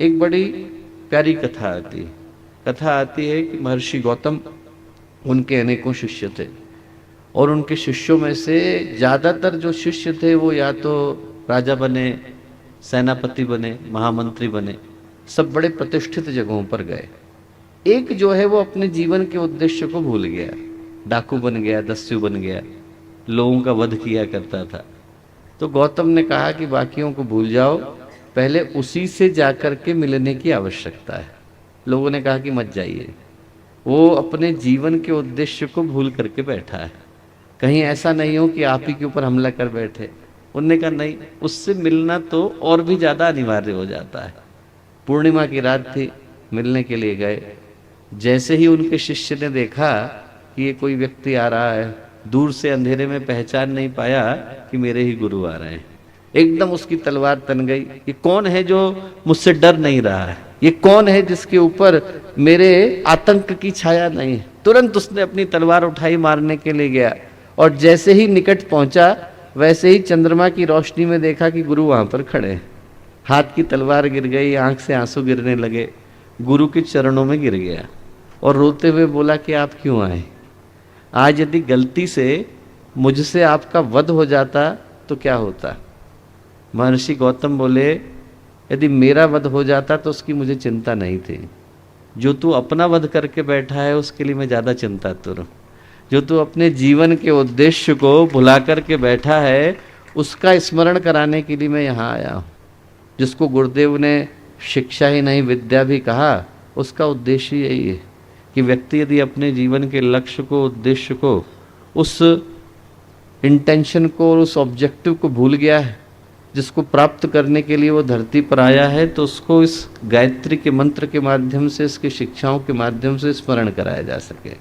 एक बड़ी प्यारी कथा आती है कि महर्षि गौतम, उनके अनेकों शिष्य थे और उनके शिष्यों में से ज्यादातर जो शिष्य थे वो या तो राजा बने, सेनापति बने, महामंत्री बने, सब बड़े प्रतिष्ठित जगहों पर गए। एक जो है वो अपने जीवन के उद्देश्य को भूल गया, डाकू बन गया, दस्यु बन गया, लोगों का वध किया करता था। तो गौतम ने कहा कि बाकियों को भूल जाओ, पहले उसी से जाकर के मिलने की आवश्यकता है। लोगों ने कहा कि मत जाइए, वो अपने जीवन के उद्देश्य को भूल करके बैठा है, कहीं ऐसा नहीं हो कि आप ही के ऊपर हमला कर बैठे। उनने कहा नहीं, उससे मिलना तो और भी ज्यादा अनिवार्य हो जाता है। पूर्णिमा की रात थी, मिलने के लिए गए। जैसे ही उनके शिष्य ने देखा कि ये कोई व्यक्ति आ रहा है, दूर से अंधेरे में पहचान नहीं पाया कि मेरे ही गुरु आ रहे हैं। एकदम उसकी तलवार तन गई, ये कौन है जो मुझसे डर नहीं रहा है, ये कौन है जिसके ऊपर मेरे आतंक की छाया नहीं है। तुरंत उसने अपनी तलवार उठाई, मारने के लिए गया और जैसे ही निकट पहुंचा वैसे ही चंद्रमा की रोशनी में देखा कि गुरु वहां पर खड़े हैं। हाथ की तलवार गिर गई, आंख से आंसू गिरने लगे, गुरु के चरणों में गिर गया और रोते हुए बोला कि आप क्यों आए? आज यदि गलती से मुझसे आपका वध हो जाता तो क्या होता? महर्षि गौतम बोले, यदि मेरा वध हो जाता तो उसकी मुझे चिंता नहीं थी। जो तू अपना वध करके बैठा है उसके लिए मैं ज़्यादा चिंतातुर हूँ। जो तू अपने जीवन के उद्देश्य को भुला करके बैठा है उसका स्मरण कराने के लिए मैं यहाँ आया हूँ। जिसको गुरुदेव ने शिक्षा ही नहीं विद्या भी कहा, उसका उद्देश्य यही है कि व्यक्ति यदि अपने जीवन के लक्ष्य को, उद्देश्य को, उस इंटेंशन को और उस ऑब्जेक्टिव को भूल गया है जिसको प्राप्त करने के लिए वो धरती पर आया है, तो उसको इस गायत्री के मंत्र के माध्यम से, इसकी शिक्षाओं के माध्यम से स्मरण कराया जा सके।